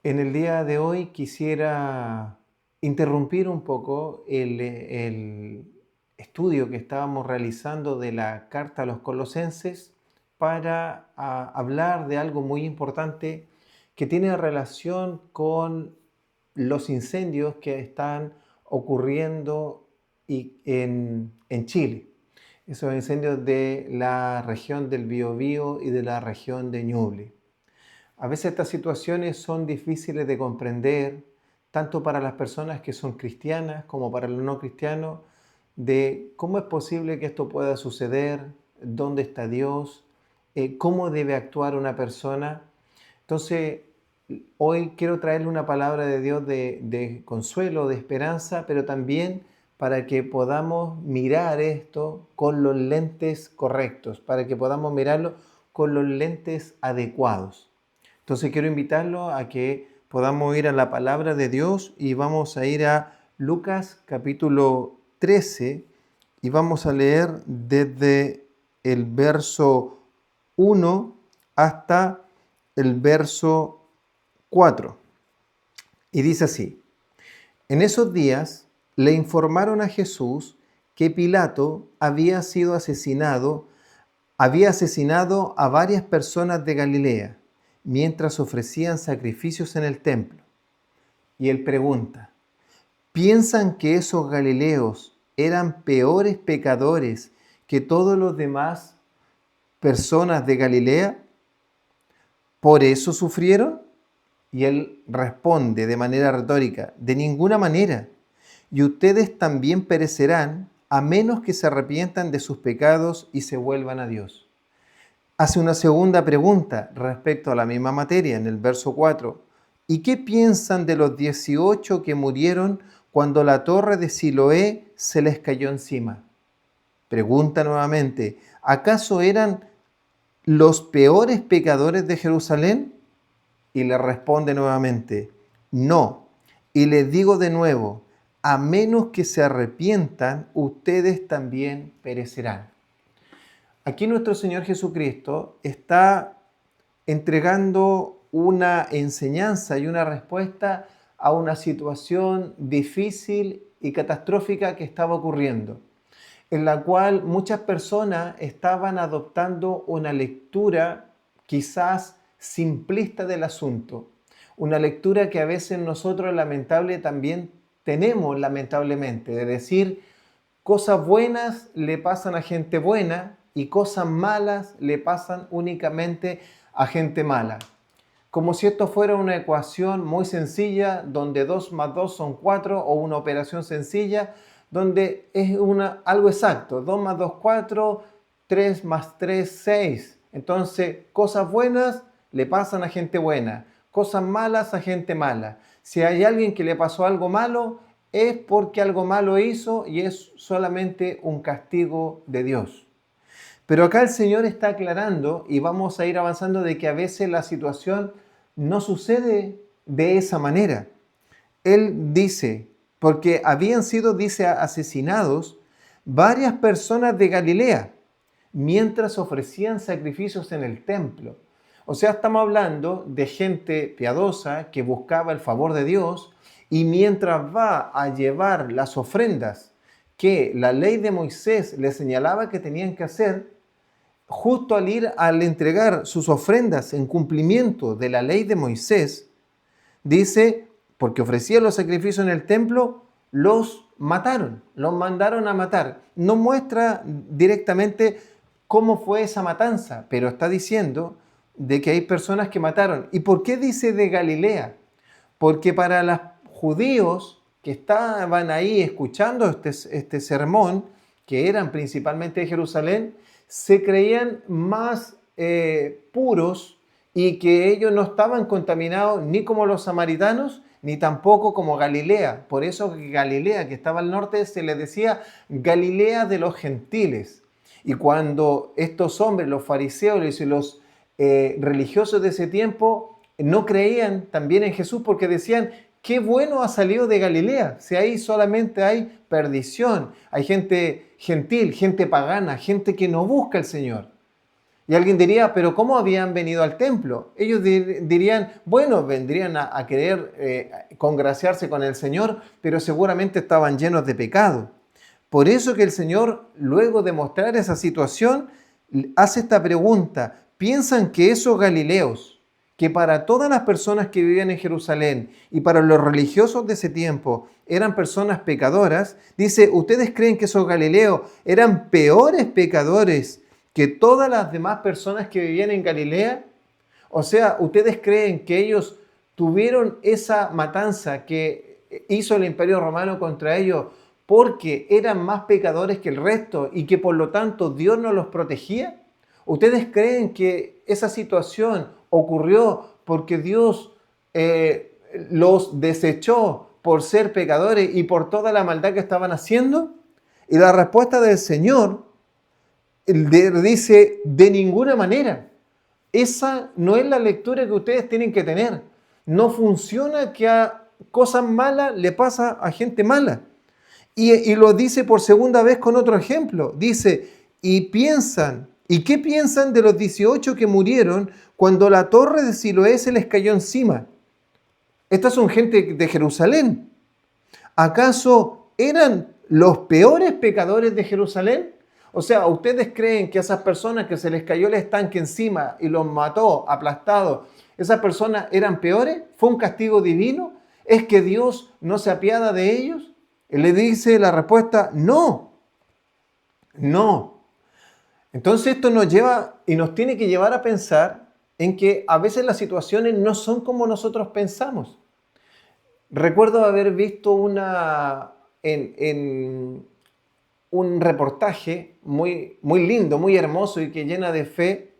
En el día de hoy quisiera interrumpir un poco el estudio que estábamos realizando de la carta a los colosenses para hablar de algo muy importante que tiene relación con los incendios que están ocurriendo en Chile. Esos incendios de la región del Biobío y de la región de Ñuble. A veces estas situaciones son difíciles de comprender, tanto para las personas que son cristianas como para los no cristianos, de cómo es posible que esto pueda suceder, dónde está Dios, cómo debe actuar una persona. Entonces, hoy quiero traerle una palabra de Dios de consuelo, de esperanza, pero también para que podamos mirar esto con los lentes correctos, para que podamos mirarlo con los lentes adecuados. Entonces quiero invitarlo a que podamos ir a la palabra de Dios y vamos a ir a Lucas capítulo 13 y vamos a leer desde el verso 1 hasta el verso 4. Y dice así: En esos días le informaron a Jesús que Pilato había asesinado a varias personas de Galilea mientras ofrecían sacrificios en el templo. Y él pregunta: ¿piensan que esos galileos eran peores pecadores que todos los demás personas de Galilea? ¿Por eso sufrieron? Y él responde de manera retórica: de ninguna manera. Y ustedes también perecerán a menos que se arrepientan de sus pecados y se vuelvan a Dios. Hace una segunda pregunta respecto a la misma materia en el verso 4. ¿Y qué piensan de los 18 que murieron cuando la torre de Siloé se les cayó encima? Pregunta nuevamente: ¿acaso eran los peores pecadores de Jerusalén? Y le responde nuevamente: no. Y les digo de nuevo, a menos que se arrepientan, ustedes también perecerán. Aquí nuestro Señor Jesucristo está entregando una enseñanza y una respuesta a una situación difícil y catastrófica que estaba ocurriendo, en la cual muchas personas estaban adoptando una lectura quizás simplista del asunto, una lectura que a veces nosotros también tenemos lamentablemente, de decir: cosas buenas le pasan a gente buena y cosas malas le pasan únicamente a gente mala. Como si esto fuera una ecuación muy sencilla, donde 2 más 2 son 4, o una operación sencilla, donde es algo exacto. 2 más 2, 4, 3 más 3, 6. Entonces, cosas buenas le pasan a gente buena, cosas malas a gente mala. Si hay alguien que le pasó algo malo, es porque algo malo hizo y es solamente un castigo de Dios. Pero acá el Señor está aclarando, y vamos a ir avanzando, de que a veces la situación no sucede de esa manera. Él dice: porque habían sido, dice, asesinados varias personas de Galilea mientras ofrecían sacrificios en el templo. O sea, estamos hablando de gente piadosa que buscaba el favor de Dios, y mientras va a llevar las ofrendas que la ley de Moisés le señalaba que tenían que hacer, justo al entregar sus ofrendas en cumplimiento de la ley de Moisés, dice, porque ofrecían los sacrificios en el templo, los mataron, los mandaron a matar. No muestra directamente cómo fue esa matanza, pero está diciendo de que hay personas que mataron. ¿Y por qué dice de Galilea? Porque para los judíos que estaban ahí escuchando este sermón, que eran principalmente de Jerusalén, se creían más puros, y que ellos no estaban contaminados ni como los samaritanos, ni tampoco como Galilea. Por eso Galilea, que estaba al norte, se le decía Galilea de los gentiles. Y cuando estos hombres, los fariseos y los religiosos de ese tiempo, no creían también en Jesús, porque decían: qué bueno ha salido de Galilea, si ahí solamente hay perdición, hay gente gentil, gente pagana, gente que no busca al Señor. Y alguien diría, pero ¿cómo habían venido al templo? Ellos dirían, bueno, vendrían a querer congraciarse con el Señor, pero seguramente estaban llenos de pecado. Por eso que el Señor, luego de mostrar esa situación, hace esta pregunta. ¿Piensan que esos galileos, que para todas las personas que vivían en Jerusalén y para los religiosos de ese tiempo eran personas pecadoras? Dice, ¿ustedes creen que esos galileos eran peores pecadores que todas las demás personas que vivían en Galilea? O sea, ¿ustedes creen que ellos tuvieron esa matanza que hizo el Imperio Romano contra ellos porque eran más pecadores que el resto y que por lo tanto Dios no los protegía? ¿Ustedes creen que esa situación ocurrió porque Dios los desechó por ser pecadores y por toda la maldad que estaban haciendo? Y la respuesta del Señor dice, de ninguna manera. Esa no es la lectura que ustedes tienen que tener. No funciona que a cosas malas le pasa a gente mala. Y lo dice por segunda vez con otro ejemplo. Dice, ¿y qué piensan de los 18 que murieron cuando la torre de Siloé se les cayó encima? Estas son gente de Jerusalén. ¿Acaso eran los peores pecadores de Jerusalén? O sea, ¿ustedes creen que esas personas que se les cayó el estanque encima y los mató aplastados, esas personas eran peores? ¿Fue un castigo divino? ¿Es que Dios no se apiada de ellos? Él le dice la respuesta, no, no. Entonces esto nos lleva y nos tiene que llevar a pensar en que a veces las situaciones no son como nosotros pensamos. Recuerdo haber visto un reportaje muy, muy lindo, muy hermoso y que llena de fe,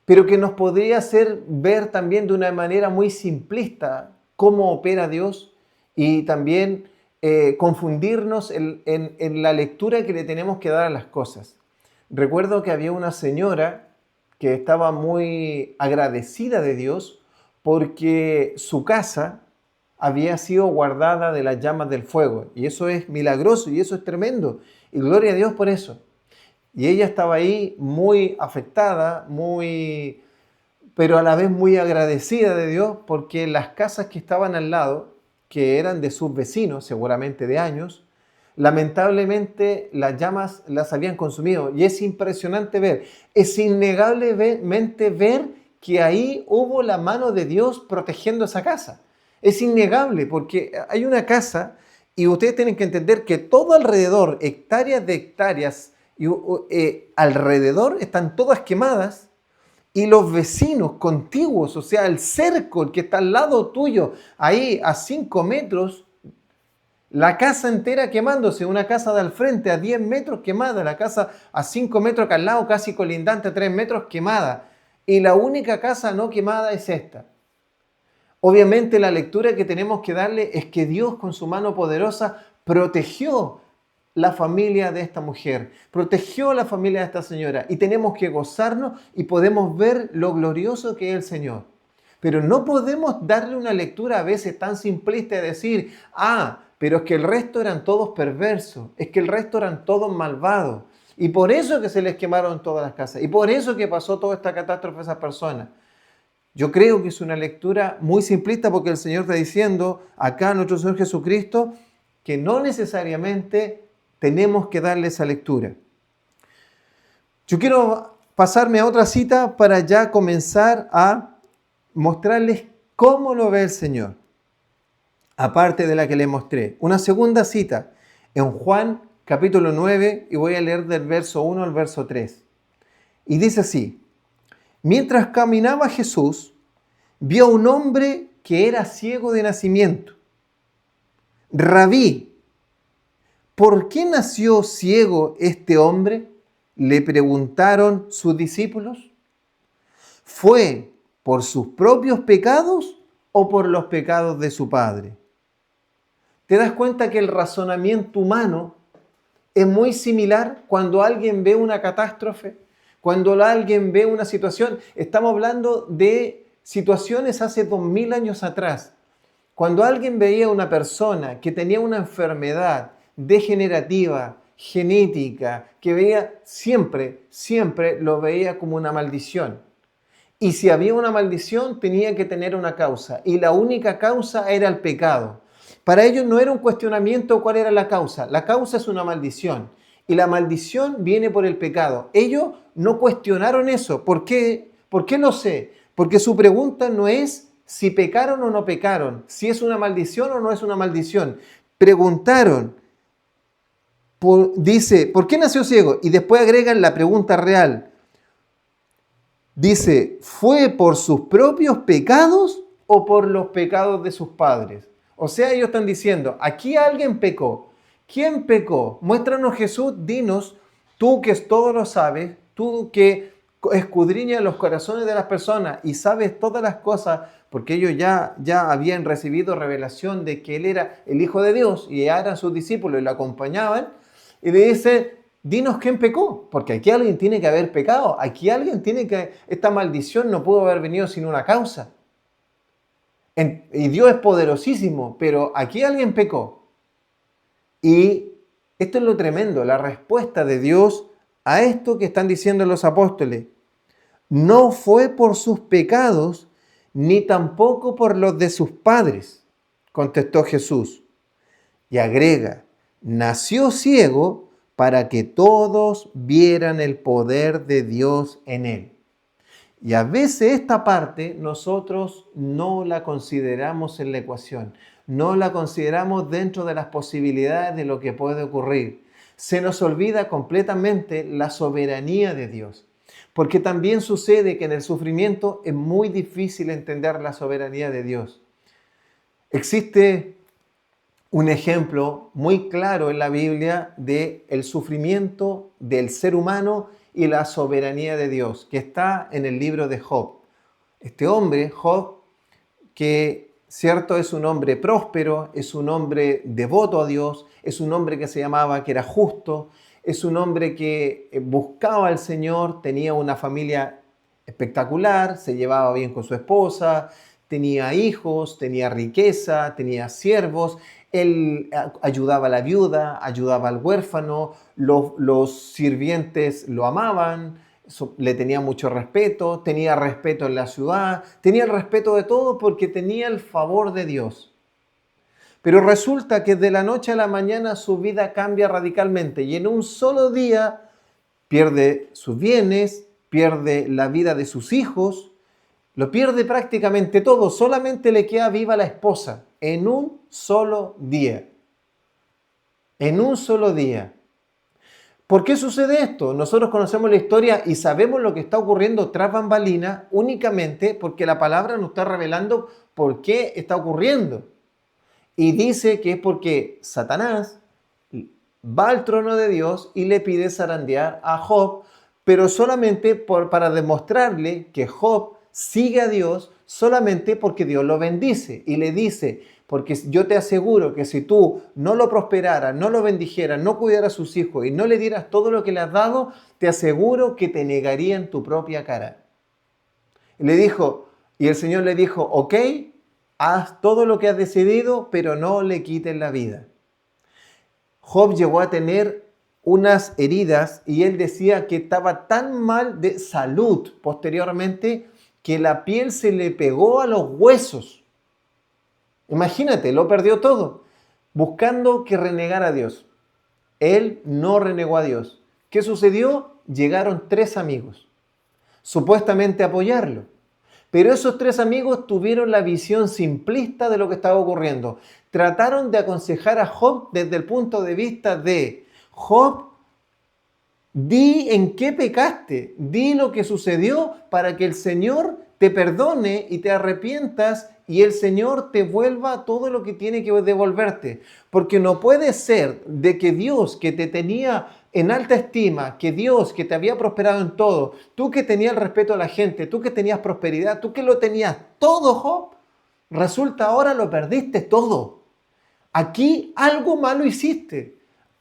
pero que nos podría hacer ver también de una manera muy simplista cómo opera Dios y también confundirnos en la lectura que le tenemos que dar a las cosas. Recuerdo que había una señora que estaba muy agradecida de Dios porque su casa había sido guardada de las llamas del fuego. Y eso es milagroso y eso es tremendo. Y gloria a Dios por eso. Y ella estaba ahí muy afectada, pero a la vez muy agradecida de Dios porque las casas que estaban al lado, que eran de sus vecinos, seguramente de años, lamentablemente las llamas las habían consumido. Y es impresionante ver, es innegablemente ver que ahí hubo la mano de Dios protegiendo esa casa. Es innegable porque hay una casa y ustedes tienen que entender que todo alrededor, hectáreas de hectáreas, alrededor están todas quemadas y los vecinos contiguos, o sea, el cerco, el que está al lado tuyo, ahí a 5 metros, la casa entera quemándose, una casa de al frente a 10 metros quemada, la casa a 5 metros acá al lado, casi colindante a 3 metros quemada. Y la única casa no quemada es esta. Obviamente la lectura que tenemos que darle es que Dios con su mano poderosa protegió la familia de esta mujer, protegió la familia de esta señora y tenemos que gozarnos y podemos ver lo glorioso que es el Señor. Pero no podemos darle una lectura a veces tan simplista de decir, pero es que el resto eran todos perversos, es que el resto eran todos malvados y por eso que se les quemaron todas las casas y por eso que pasó toda esta catástrofe a esas personas. Yo creo que es una lectura muy simplista porque el Señor está diciendo acá a nuestro Señor Jesucristo que no necesariamente tenemos que darle esa lectura. Yo quiero pasarme a otra cita para ya comenzar a mostrarles cómo lo ve el Señor, aparte de la que les mostré. Una segunda cita en Juan capítulo 9 y voy a leer del verso 1 al verso 3. Y dice así. Mientras caminaba Jesús, vio a un hombre que era ciego de nacimiento. Rabí, ¿por qué nació ciego este hombre?, le preguntaron sus discípulos. ¿Fue por sus propios pecados o por los pecados de su padre? ¿Te das cuenta que el razonamiento humano es muy similar cuando alguien ve una catástrofe? Cuando alguien ve una situación, estamos hablando de situaciones hace 2000 años atrás. Cuando alguien veía a una persona que tenía una enfermedad degenerativa, genética, que veía siempre lo veía como una maldición. Y si había una maldición, tenía que tener una causa. Y la única causa era el pecado. Para ellos no era un cuestionamiento cuál era la causa. La causa es una maldición. Y la maldición viene por el pecado. Ellos no cuestionaron eso. ¿Por qué? ¿Por qué lo sé? Porque su pregunta no es si pecaron o no pecaron, si es una maldición o no es una maldición. Preguntaron, dice, ¿por qué nació ciego? Y después agregan la pregunta real. Dice, ¿fue por sus propios pecados o por los pecados de sus padres? O sea, ellos están diciendo, aquí alguien pecó. ¿Quién pecó? Muéstranos, Jesús, dinos, tú que todo lo sabes, tú que escudriñas los corazones de las personas y sabes todas las cosas, porque ellos ya habían recibido revelación de que Él era el Hijo de Dios y ya eran sus discípulos y lo acompañaban. Y le dice, dinos quién pecó, porque aquí alguien tiene que haber pecado, aquí alguien tiene que, esta maldición no pudo haber venido sin una causa. Y Dios es poderosísimo, pero aquí alguien pecó. Y esto es lo tremendo, la respuesta de Dios a esto que están diciendo los apóstoles. No fue por sus pecados, ni tampoco por los de sus padres, contestó Jesús. Y agrega, nació ciego para que todos vieran el poder de Dios en él. Y a veces esta parte nosotros no la consideramos en la ecuación, no la consideramos dentro de las posibilidades de lo que puede ocurrir. Se nos olvida completamente la soberanía de Dios, porque también sucede que en el sufrimiento es muy difícil entender la soberanía de Dios. Existe un ejemplo muy claro en la Biblia de el sufrimiento del ser humano y la soberanía de Dios, que está en el libro de Job. Este hombre, Job, que cierto es un hombre próspero, es un hombre devoto a Dios, es un hombre que se llamaba, que era justo, es un hombre que buscaba al Señor, tenía una familia espectacular, se llevaba bien con su esposa, tenía hijos, tenía riqueza, tenía siervos, él ayudaba a la viuda, ayudaba al huérfano, los sirvientes lo amaban, le tenía mucho respeto, tenía respeto en la ciudad, tenía el respeto de todo porque tenía el favor de Dios. Pero resulta que de la noche a la mañana su vida cambia radicalmente y en un solo día pierde sus bienes, pierde la vida de sus hijos, lo pierde prácticamente todo, solamente le queda viva la esposa en un solo día. En un solo día. ¿Por qué sucede esto? Nosotros conocemos la historia y sabemos lo que está ocurriendo tras bambalinas únicamente porque la palabra nos está revelando por qué está ocurriendo. Y dice que es porque Satanás va al trono de Dios y le pide zarandear a Job, pero solamente para demostrarle que Job sigue a Dios solamente porque Dios lo bendice y le dice, porque yo te aseguro que si tú no lo prosperaras, no lo bendijeras, no cuidaras a sus hijos y no le dieras todo lo que le has dado, te aseguro que te negaría en tu propia cara. Y el Señor le dijo, ok, haz todo lo que has decidido, pero no le quites la vida. Job llegó a tener unas heridas y él decía que estaba tan mal de salud posteriormente que la piel se le pegó a los huesos. Imagínate, lo perdió todo, buscando que renegara a Dios. Él no renegó a Dios. ¿Qué sucedió? Llegaron 3 amigos, supuestamente a apoyarlo. Pero esos 3 amigos tuvieron la visión simplista de lo que estaba ocurriendo. Trataron de aconsejar a Job desde el punto de vista de Job, di en qué pecaste, di lo que sucedió para que el Señor te perdone y te arrepientas y el Señor te vuelva todo lo que tiene que devolverte. Porque no puede ser de que Dios que te tenía en alta estima, que Dios que te había prosperado en todo, tú que tenías el respeto a la gente, tú que tenías prosperidad, tú que lo tenías todo, Job, resulta ahora lo perdiste todo. Aquí algo malo hiciste.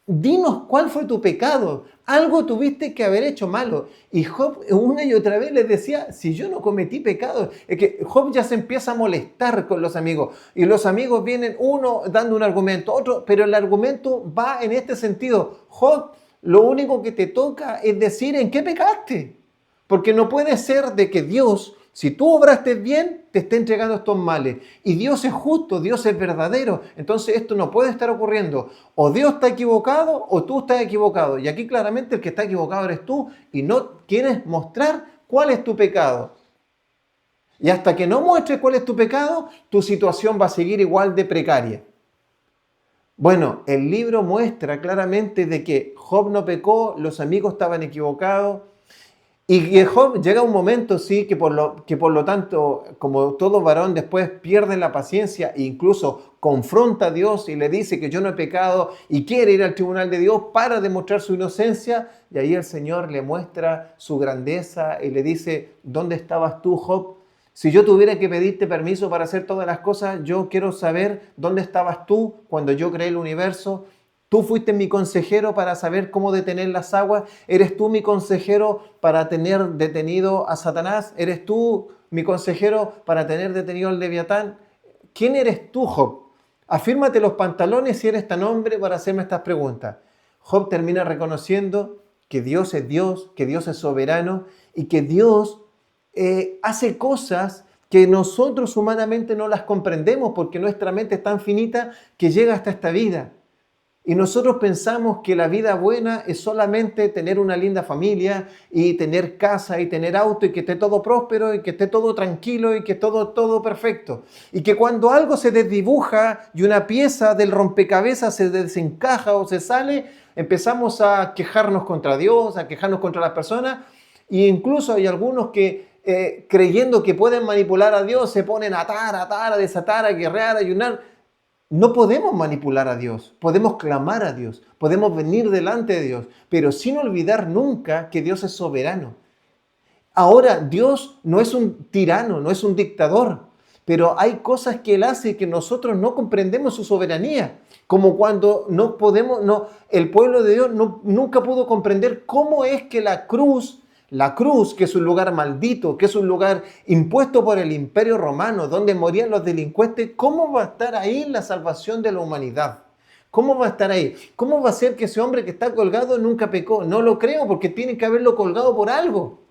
dinos cuál fue tu pecado. Algo tuviste que haber hecho malo. Y Job una y otra vez les decía, si yo no cometí pecado. Es que Job ya se empieza a molestar con los amigos. Y los amigos vienen uno dando un argumento, otro, pero el argumento va en este sentido. Job, lo único que te toca es decir en qué pecaste. Porque no puede ser de que Dios, si tú obraste bien, te esté entregando estos males. Y Dios es justo, Dios es verdadero. Entonces esto no puede estar ocurriendo. O Dios está equivocado o tú estás equivocado. Y aquí claramente el que está equivocado eres tú y no quieres mostrar cuál es tu pecado. Y hasta que no muestres cuál es tu pecado, tu situación va a seguir igual de precaria. Bueno, el libro muestra claramente de que Job no pecó, los amigos estaban equivocados. Y que Job llega un momento, sí, que por lo tanto, como todo varón, después pierde la paciencia e incluso confronta a Dios y le dice que yo no he pecado y quiere ir al tribunal de Dios para demostrar su inocencia. Y ahí el Señor le muestra su grandeza y le dice, ¿dónde estabas tú, Job? Si yo tuviera que pedirte permiso para hacer todas las cosas, yo quiero saber dónde estabas tú cuando yo creé el universo. Tú fuiste mi consejero para saber cómo detener las aguas. ¿Eres tú mi consejero para tener detenido a Satanás? ¿Eres tú mi consejero para tener detenido al Leviatán? ¿Quién eres tú, Job? Afírmate los pantalones si eres tan hombre para hacerme estas preguntas. Job termina reconociendo que Dios, que Dios es soberano y que Dios hace cosas que nosotros humanamente no las comprendemos porque nuestra mente es tan finita que llega hasta esta vida. Y nosotros pensamos que la vida buena es solamente tener una linda familia y tener casa y tener auto y que esté todo próspero y que esté todo tranquilo y que todo perfecto. Y que cuando algo se desdibuja y una pieza del rompecabezas se desencaja o se sale, empezamos a quejarnos contra Dios, a quejarnos contra las personas. E incluso hay algunos que creyendo que pueden manipular a Dios se ponen a atar, a desatar, a guerrear, a ayunar. No podemos manipular a Dios, podemos clamar a Dios, podemos venir delante de Dios, pero sin olvidar nunca que Dios es soberano. Ahora, Dios no es un tirano, no es un dictador, pero hay cosas que Él hace que nosotros no comprendemos su soberanía, como cuando el pueblo de Dios nunca pudo comprender cómo es que la cruz, que es un lugar maldito, que es un lugar impuesto por el Imperio Romano, donde morían los delincuentes, ¿cómo va a estar ahí la salvación de la humanidad? ¿Cómo va a estar ahí? ¿Cómo va a ser que ese hombre que está colgado nunca pecó? No lo creo, porque tiene que haberlo colgado por algo.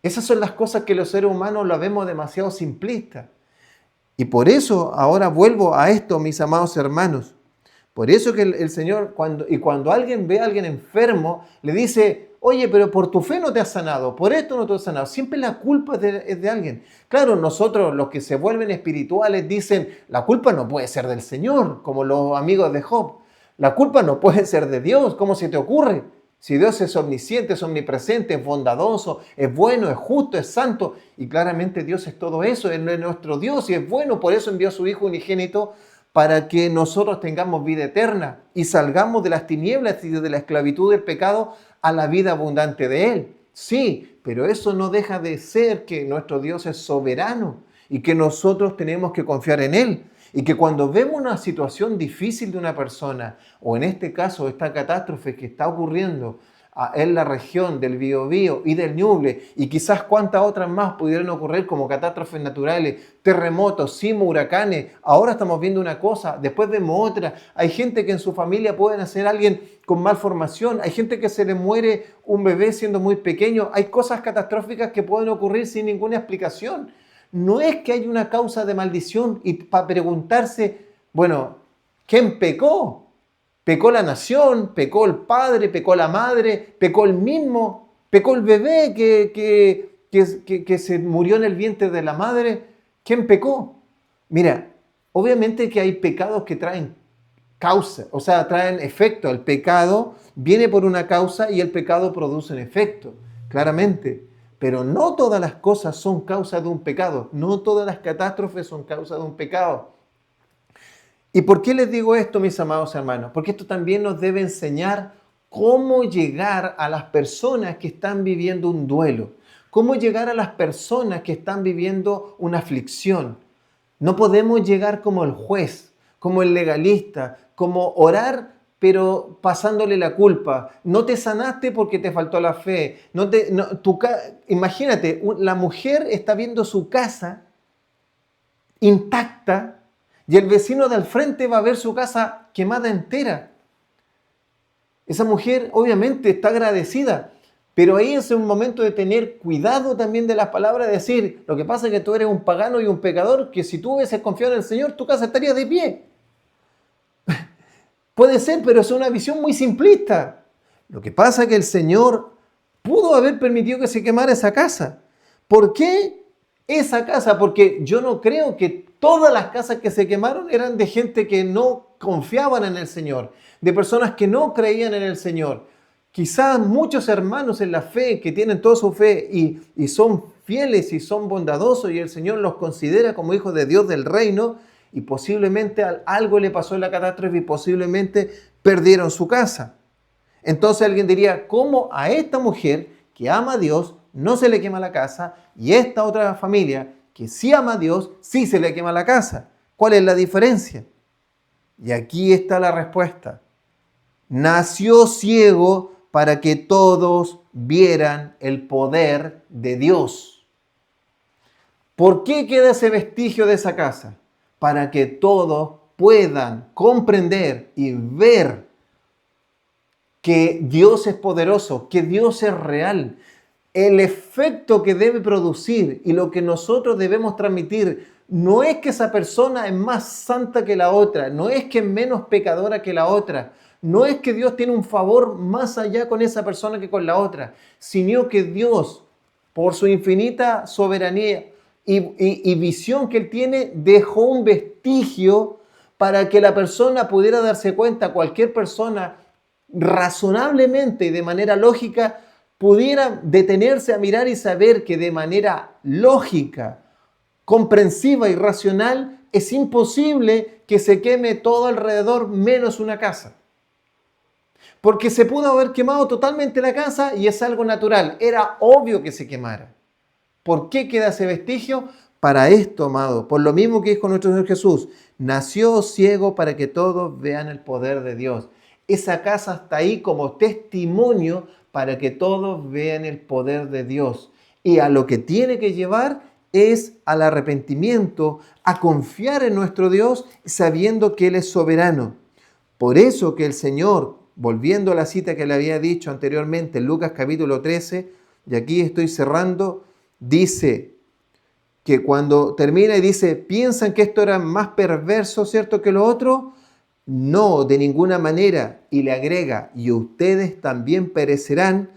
Esas son las cosas que los seres humanos la vemos demasiado simplistas. Y por eso ahora vuelvo a esto, mis amados hermanos. Por eso que el Señor, cuando alguien ve a alguien enfermo, le dice, oye, pero por tu fe no te has sanado, por esto no te has sanado. Siempre la culpa es de alguien. Claro, nosotros los que se vuelven espirituales dicen, la culpa no puede ser del Señor, como los amigos de Job. La culpa no puede ser de Dios, ¿cómo se te ocurre? Si Dios es omnisciente, es omnipresente, es bondadoso, es bueno, es justo, es santo, y claramente Dios es todo eso, Él es nuestro Dios y es bueno, por eso envió a su Hijo unigénito para que nosotros tengamos vida eterna y salgamos de las tinieblas y de la esclavitud del pecado a la vida abundante de Él. Sí, pero eso no deja de ser que nuestro Dios es soberano y que nosotros tenemos que confiar en Él. Y que cuando vemos una situación difícil de una persona, o en este caso esta catástrofe que está ocurriendo en la región del Biobío y del Ñuble, y quizás cuántas otras más pudieran ocurrir como catástrofes naturales, terremotos, sismos, huracanes, ahora estamos viendo una cosa, después vemos otra, hay gente que en su familia puede nacer alguien con malformación, hay gente que se le muere un bebé siendo muy pequeño, hay cosas catastróficas que pueden ocurrir sin ninguna explicación. No es que haya una causa de maldición y para preguntarse, bueno, ¿quién pecó? ¿Pecó la nación? ¿Pecó el padre? ¿Pecó la madre? ¿Pecó el mismo? ¿Pecó el bebé que se murió en el vientre de la madre? ¿Quién pecó? Mira, obviamente que hay pecados que traen causa, o sea, traen efecto. El pecado viene por una causa y el pecado produce un efecto, claramente. Pero no todas las cosas son causa de un pecado. No todas las catástrofes son causa de un pecado. ¿Y por qué les digo esto, mis amados hermanos? Porque esto también nos debe enseñar cómo llegar a las personas que están viviendo un duelo. Cómo llegar a las personas que están viviendo una aflicción. No podemos llegar como el juez, como el legalista, como orar pero pasándole la culpa. No te sanaste porque te faltó la fe. Imagínate, la mujer está viendo su casa intacta y el vecino del frente va a ver su casa quemada entera. Esa mujer obviamente está agradecida, pero ahí es un momento de tener cuidado también de las palabras, de decir, lo que pasa es que tú eres un pagano y un pecador, que si tú hubieses confiado en el Señor, tu casa estaría de pie. Puede ser, pero es una visión muy simplista. Lo que pasa es que el Señor pudo haber permitido que se quemara esa casa. ¿Por qué esa casa? Porque yo no creo que todas las casas que se quemaron eran de gente que no confiaban en el Señor, de personas que no creían en el Señor. Quizás muchos hermanos en la fe que tienen toda su fe y son fieles y son bondadosos y el Señor los considera como hijos de Dios del reino, y posiblemente algo le pasó en la catástrofe y posiblemente perdieron su casa. Entonces alguien diría, ¿cómo a esta mujer que ama a Dios no se le quema la casa y esta otra familia que sí ama a Dios sí se le quema la casa? ¿Cuál es la diferencia? Y aquí está la respuesta. Nació ciego para que todos vieran el poder de Dios. ¿Por qué queda ese vestigio de esa casa? Para que todos puedan comprender y ver que Dios es poderoso, que Dios es real. El efecto que debe producir y lo que nosotros debemos transmitir no es que esa persona es más santa que la otra, no es que es menos pecadora que la otra, no es que Dios tiene un favor más allá con esa persona que con la otra, sino que Dios, por su infinita soberanía y visión que Él tiene, dejó un vestigio para que la persona pudiera darse cuenta, cualquier persona razonablemente y de manera lógica, pudiera detenerse a mirar y saber que de manera lógica, comprensiva y racional, es imposible que se queme todo alrededor menos una casa. Porque se pudo haber quemado totalmente la casa y es algo natural. Era obvio que se quemara. ¿Por qué queda ese vestigio? Para esto, amado, por lo mismo que dijo nuestro Señor Jesús, nació ciego para que todos vean el poder de Dios. Esa casa está ahí como testimonio para que todos vean el poder de Dios. Y a lo que tiene que llevar es al arrepentimiento, a confiar en nuestro Dios, sabiendo que Él es soberano. Por eso que el Señor, volviendo a la cita que le había dicho anteriormente en Lucas capítulo 13, y aquí estoy cerrando, dice que cuando termina y dice, ¿piensan que esto era más perverso, cierto, que lo otro? No, de ninguna manera. Y le agrega, y ustedes también perecerán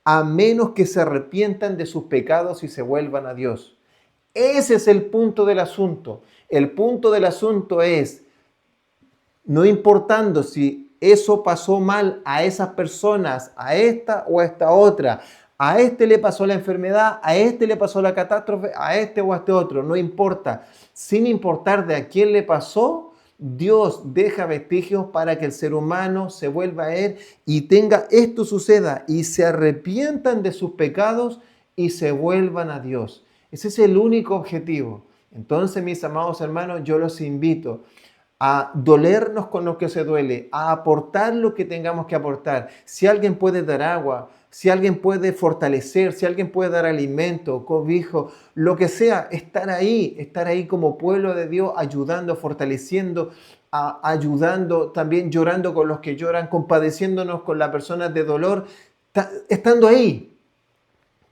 a menos que se arrepientan de sus pecados y se vuelvan a Dios. Ese es el punto del asunto. El punto del asunto es, no importando si eso pasó mal a esas personas, a esta o a esta otra, a este le pasó la enfermedad, a este le pasó la catástrofe, a este o a este otro, no importa. Sin importar de a quién le pasó, Dios deja vestigios para que el ser humano se vuelva a Él y tenga esto suceda y se arrepientan de sus pecados y se vuelvan a Dios. Ese es el único objetivo. Entonces, mis amados hermanos, yo los invito a dolernos con lo que se duele, a aportar lo que tengamos que aportar. Si alguien puede dar agua, si alguien puede fortalecer, si alguien puede dar alimento, cobijo, lo que sea, estar ahí como pueblo de Dios, ayudando, fortaleciendo, ayudando, también llorando con los que lloran, compadeciéndonos con las personas de dolor, estando ahí,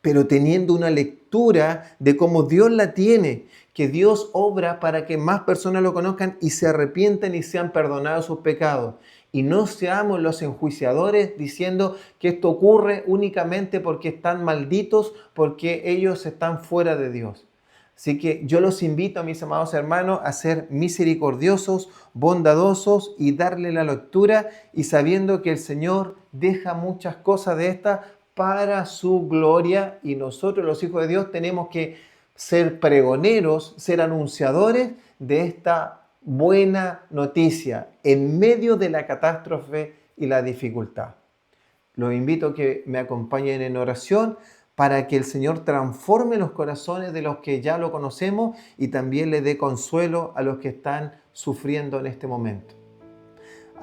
pero teniendo una lectura de cómo Dios la tiene, que Dios obra para que más personas lo conozcan y se arrepientan y sean perdonados sus pecados. Y no seamos los enjuiciadores diciendo que esto ocurre únicamente porque están malditos, porque ellos están fuera de Dios. Así que yo los invito, a mis amados hermanos, a ser misericordiosos, bondadosos y darle la lectura y sabiendo que el Señor deja muchas cosas de estas para su gloria y nosotros los hijos de Dios tenemos que ser pregoneros, ser anunciadores de esta buena noticia en medio de la catástrofe y la dificultad. Los invito a que me acompañen en oración para que el Señor transforme los corazones de los que ya lo conocemos y también le dé consuelo a los que están sufriendo en este momento.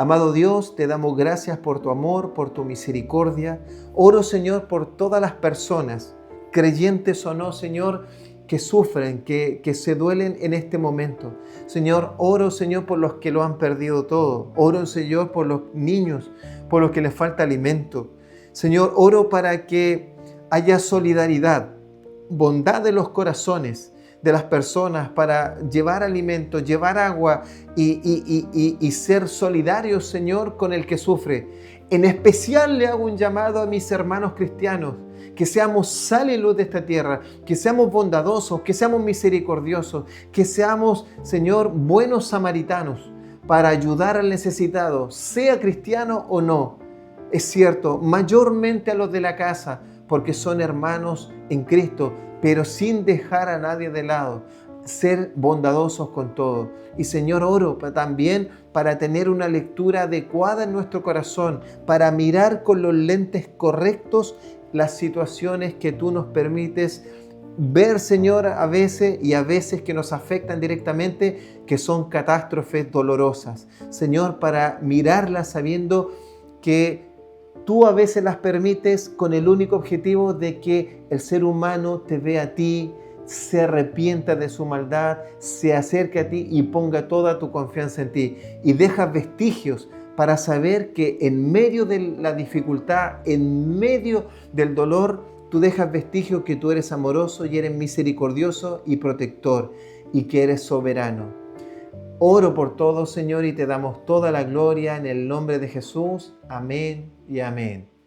Amado Dios, te damos gracias por tu amor, por tu misericordia. Oro, Señor, por todas las personas, creyentes o no, Señor, que sufren, que se duelen en este momento. Señor, oro, Señor, por los que lo han perdido todo. Oro, Señor, por los niños, por los que les falta alimento. Señor, oro para que haya solidaridad, bondad de los corazones de las personas para llevar alimento, llevar agua y ser solidarios, Señor, con el que sufre. En especial le hago un llamado a mis hermanos cristianos, que seamos sal y luz de esta tierra, que seamos bondadosos, que seamos misericordiosos, que seamos, Señor, buenos samaritanos para ayudar al necesitado, sea cristiano o no. Es cierto, mayormente a los de la casa, porque son hermanos en Cristo, pero sin dejar a nadie de lado, ser bondadosos con todo. Y Señor, oro también para tener una lectura adecuada en nuestro corazón, para mirar con los lentes correctos las situaciones que tú nos permites ver, Señor, a veces que nos afectan directamente, que son catástrofes dolorosas. Señor, para mirarlas sabiendo que tú a veces las permites con el único objetivo de que el ser humano te vea a ti, se arrepienta de su maldad, se acerque a ti y ponga toda tu confianza en ti. Y dejas vestigios para saber que en medio de la dificultad, en medio del dolor, tú dejas vestigios que tú eres amoroso y eres misericordioso y protector y que eres soberano. Oro por todo, Señor, y te damos toda la gloria en el nombre de Jesús. Amén y amén.